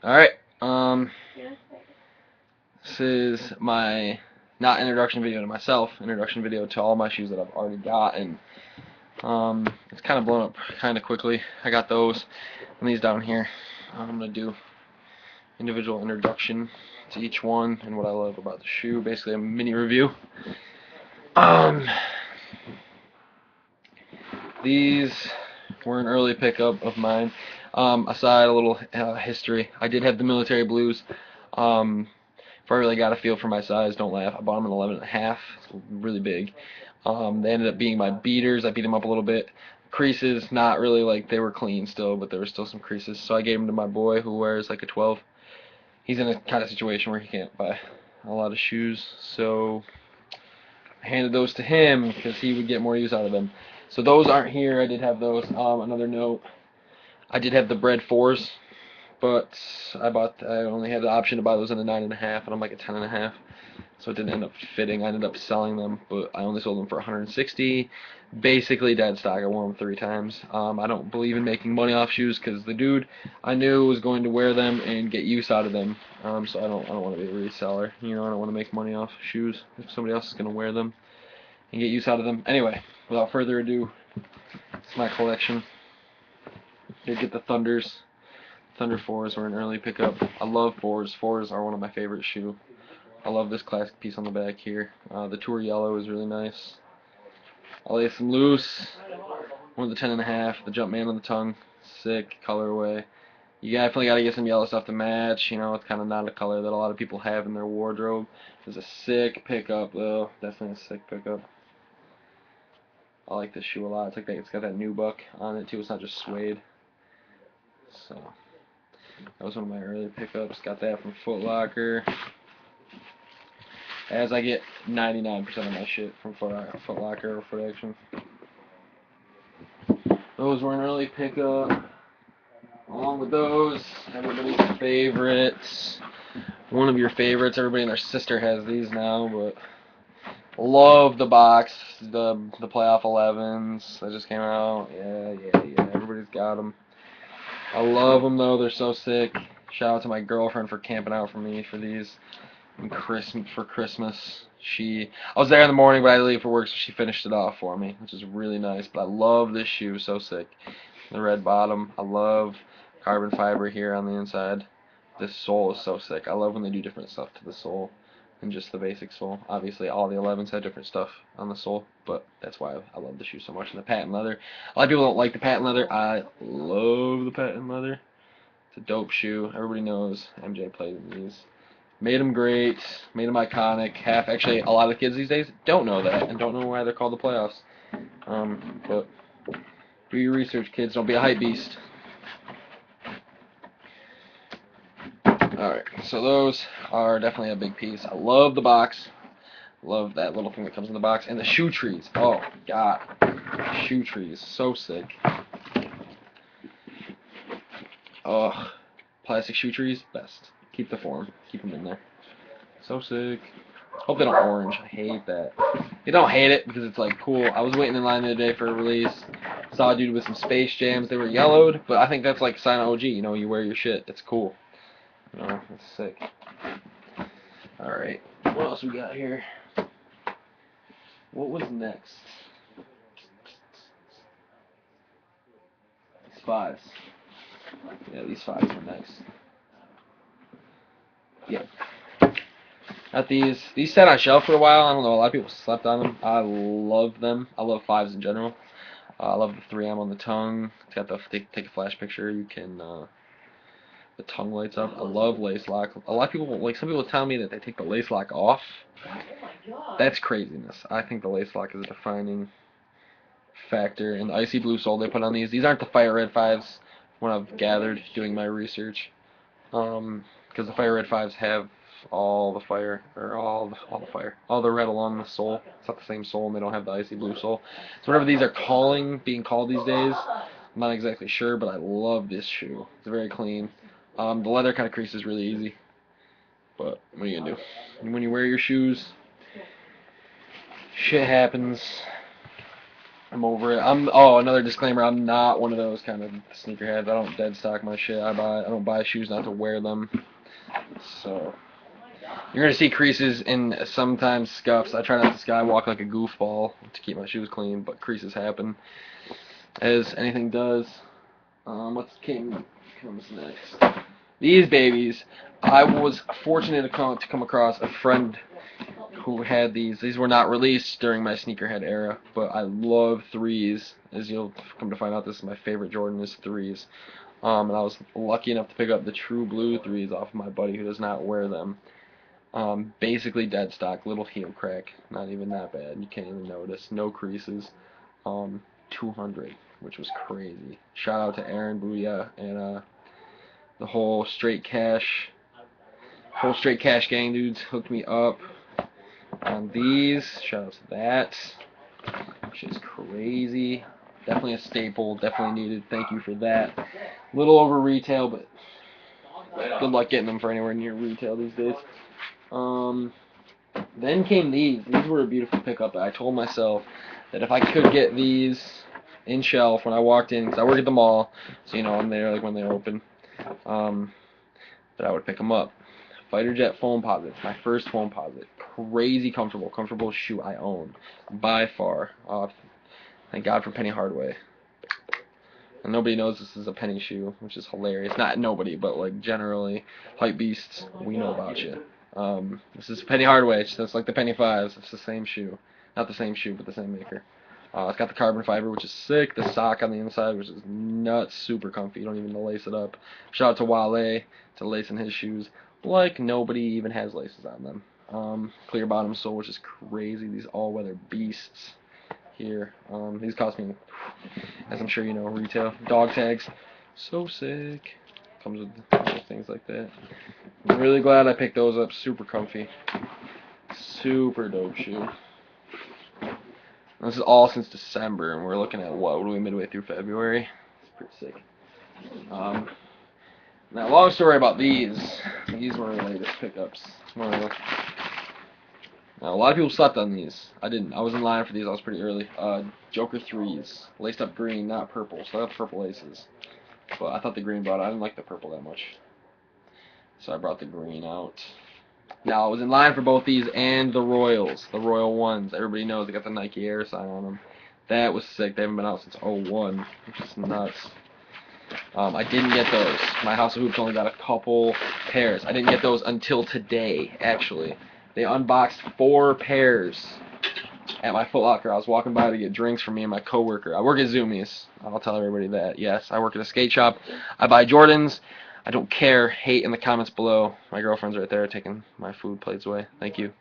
Alright, this is my, not introduction video to myself, introduction video to all my shoes that I've already got, and it's kind of blown up kind of quickly. I got those, and these down here. I'm going to do individual introduction to each one, and what I love about the shoe, basically a mini review. These were an early pickup of mine. Aside a little history, I did have the military blues. If I really got a feel for my size, don't laugh. I bought them in 11 and a half. It's really big. They ended up being my beaters. I beat them up a little bit. Creases, not really like they were clean still, but there were still some creases. So I gave them to my boy who wears like a 12. He's in a kind of situation where he can't buy a lot of shoes, so I handed those to him because he would get more use out of them. So those aren't here. I did have those. Another note, I did have the Bred 4s, but I only had the option to buy those in a 9.5, and I'm like a 10.5, so it didn't end up fitting. I ended up selling them, but I only sold them for 160. Basically dead stock. I wore them 3 times. I don't believe in making money off shoes because the dude I knew was going to wear them and get use out of them. So I don't want to be a reseller. You know, I don't want to make money off shoes if somebody else is going to wear them and get use out of them. Anyway, without further ado, it's my collection. Did get the Thunders. Thunder 4s were an early pickup. I love 4s. 4s are one of my favorite shoe. I love this classic piece on the back here. The Tour Yellow is really nice. I lace them loose. One of the 10.5. The Jumpman on the tongue. Sick colorway. You definitely got to get some yellow stuff to match. You know, it's kind of not a color that a lot of people have in their wardrobe. It's a sick pickup, though. Definitely a sick pickup. I like this shoe a lot. It's like that. It's got that nubuck on it too. It's not just suede. So that was one of my early pickups. Got that from Foot Locker. As I get 99% of my shit from Foot Locker or Foot Action. Those were an early pickup. Along with those, everybody's favorites. One of your favorites. Everybody and their sister has these now, but love the box. The playoff 11s that just came out. Yeah. Everybody's got them. I love them though. They're so sick. Shout out to my girlfriend for camping out for me for these. And for Christmas, I was there in the morning, but I had to leave for work, so she finished it off for me, which is really nice. But I love this shoe, so sick. The red bottom. I love carbon fiber here on the inside. This sole is so sick. I love when they do different stuff to the sole than just the basic sole. Obviously, all the 11s have different stuff on the sole, but that's why I love the shoe so much. And the patent leather. A lot of people don't like the patent leather. I love the patent leather. It's a dope shoe. Everybody knows MJ played in these. Made them great, made them iconic. Actually, a lot of kids these days don't know that and don't know why they're called the playoffs. But do your research, kids. Don't be a hype beast. Alright, so those are definitely a big piece. I love the box. Love that little thing that comes in the box. And the shoe trees. Oh, God. Shoe trees. So sick. Oh, plastic shoe trees, best. Keep the form. Keep them in there. So sick. Hope they don't orange. I hate that. You don't hate it because it's like cool. I was waiting in line the other day for a release. Saw a dude with some Space Jams. They were yellowed, but I think that's like a sign of OG. You know, you wear your shit. It's cool. You know, it's sick. Alright. What else we got here? What was next? These 5s. Yeah, these 5s were next. Yep. Got these. These sat on shelf for a while. I don't know. A lot of people slept on them. I love them. I love 5s in general. I love the 3M on the tongue. It's got the take a flash picture. You can the tongue lights up. I love lace lock. A lot of people, like some people, tell me that they take the lace lock off. That's craziness. I think the lace lock is a defining factor. And the icy blue sole they put on these. These aren't the fire red 5s. When I've gathered doing my research, because the fire red 5s have all the red along the sole. It's not the same sole, and they don't have the icy blue sole. So whatever these are being called these days, I'm not exactly sure, but I love this shoe. It's very clean. The leather kind of creases really easy, but what are you gonna do? And when you wear your shoes, shit happens. I'm over it. Oh, another disclaimer, I'm not one of those kind of sneakerheads. I don't dead stock my shit. I don't buy shoes not to wear them. So you're gonna see creases and sometimes scuffs. I try not to skywalk like a goofball to keep my shoes clean, but creases happen, as anything does. What comes next? These babies. I was fortunate to come across a friend who had these. These were not released during my sneakerhead era, but I love threes. As you'll come to find out, this is my favorite Jordan is threes. And I was lucky enough to pick up the True Blue threes off of my buddy who does not wear them. Basically dead stock, little heel crack, not even that bad. You can't even notice. No creases. 200, which was crazy. Shout out to Aaron Booyah and the whole Straight Cash gang dudes hooked me up on these. Shout out to that. Shit's crazy. Definitely a staple. Definitely needed. Thank you for that. A little over retail, but good luck getting them for anywhere near retail these days. Then came these. These were a beautiful pickup. I told myself that if I could get these in shelf when I walked in, because I work at the mall, so I'm there like when they're open, that I would pick them up. Fighter Jet Foamposite, my first Foamposite. Crazy comfortable shoe I own by far. Thank God for Penny Hardaway. And nobody knows this is a Penny shoe, which is hilarious. Not nobody, but like generally, hype beasts, we know about you. This is Penny Hardaway. It's like the Penny Fives. It's the same shoe, not the same shoe, but the same maker. It's got the carbon fiber, which is sick. The sock on the inside, which is nuts, super comfy. You don't even need to lace it up. Shout out to Wale to lacing his shoes like nobody even has laces on them. Clear bottom sole, which is crazy. These all-weather beasts here. These cost me, as I'm sure you know, retail. Dog tags, so sick. Comes with things like that. I'm really glad I picked those up. Super comfy. Super dope shoe. This is all since December, and we're looking at what are we midway through February? It's pretty sick. Now, long story about these. These were my latest pickups. Now, a lot of people slept on these. I didn't. I was in line for these. I was pretty early. Joker 3s. Laced up green, not purple. So I got the purple laces. But I thought the green brought it. I didn't like the purple that much. So I brought the green out. Now, I was in line for both these and the Royals. The Royal ones. Everybody knows they got the Nike Air sign on them. That was sick. They haven't been out since '01, which is nuts. I didn't get those. My House of Hoops only got a couple pairs. I didn't get those until today, actually. They unboxed 4 pairs at my Foot Locker. I was walking by to get drinks for me and my coworker. I work at Zoomies. I'll tell everybody that. Yes, I work at a skate shop. I buy Jordans. I don't care. Hate in the comments below. My girlfriend's right there taking my food plates away. Thank you.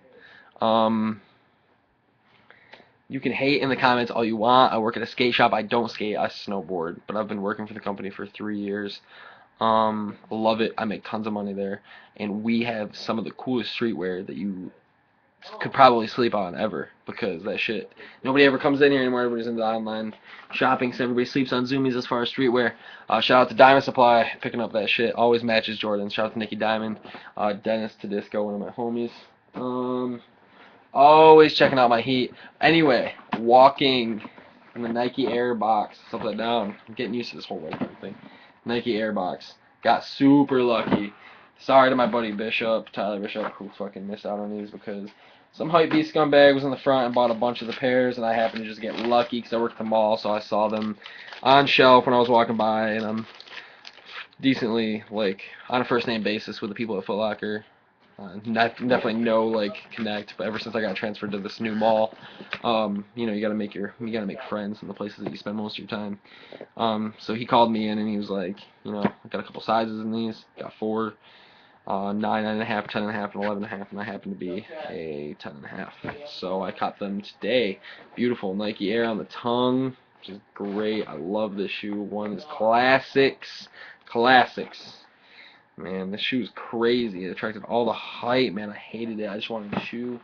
You can hate in the comments all you want. I work at a skate shop. I don't skate. I snowboard. But I've been working for the company for 3 years. Love it. I make tons of money there. And we have some of the coolest streetwear that you could probably sleep on ever, because that shit, nobody ever comes in here anymore. Everybody's into online shopping, so everybody sleeps on Zoomies as far as streetwear. Shout out to Diamond Supply, picking up that shit. Always matches Jordan. Shout out to Nicky Diamond, Dennis Tedisco, one of my homies. Always checking out my heat. Anyway, walking in the Nike Air box. Upside down. I'm getting used to this whole right thing. Nike Air box. Got super lucky. Sorry to my buddy Bishop, Tyler Bishop, who fucking missed out on these because some hypebeast scumbag was in the front and bought a bunch of the pairs, and I happened to just get lucky because I worked at the mall, so I saw them on shelf when I was walking by, and I'm decently, like, on a first-name basis with the people at Foot Locker. Definitely no connect, but ever since I got transferred to this new mall, you gotta make friends in the places that you spend most of your time. So he called me in and he was like, I got a couple sizes in these, got 4, 9, 9.5, 10.5, and 11.5, and I happen to be a 10.5. So I caught them today. Beautiful Nike Air on the tongue, which is great. I love this shoe. One is classics. Man, this shoe is crazy. It attracted all the hype, man. I hated it. I just wanted the shoe.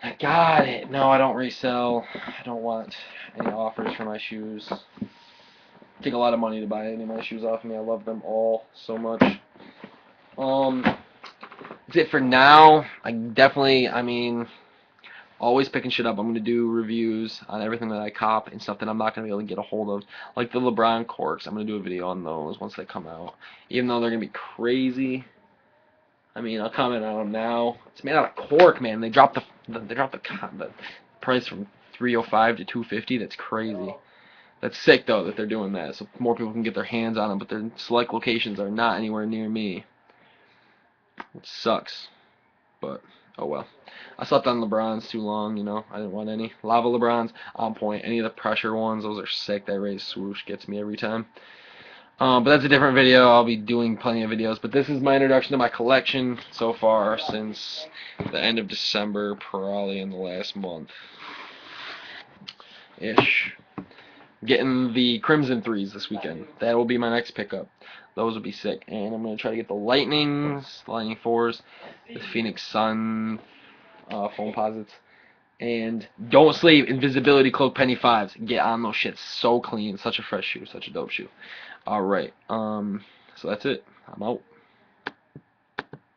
I got it. No, I don't resell. I don't want any offers for my shoes. Take a lot of money to buy any of my shoes off of me. I love them all so much. That's it for now. Always picking shit up. I'm gonna do reviews on everything that I cop and stuff that I'm not gonna be able to get a hold of, like the LeBron corks. I'm gonna do a video on those once they come out, even though they're gonna be crazy. I mean, I'll comment on them now. It's made out of cork, man. They dropped the price from 305 to 250. That's crazy. That's sick though that they're doing that, so more people can get their hands on them. But their select locations are not anywhere near me. It sucks, but oh well. I slept on LeBrons too long, you know. I didn't want any. Lava LeBrons on point. Any of the pressure ones, those are sick. That raised swoosh gets me every time. But that's a different video. I'll be doing plenty of videos. But this is my introduction to my collection so far since the end of December, probably in the last month ish. Getting the Crimson 3s this weekend. That will be my next pickup. Those will be sick. And I'm going to try to get the Lightning 4s, the Phoenix Sun foam posits. And don't sleep, Invisibility Cloak Penny 5s. Get on those shits. So clean. Such a fresh shoe. Such a dope shoe. Alright. So that's it. I'm out.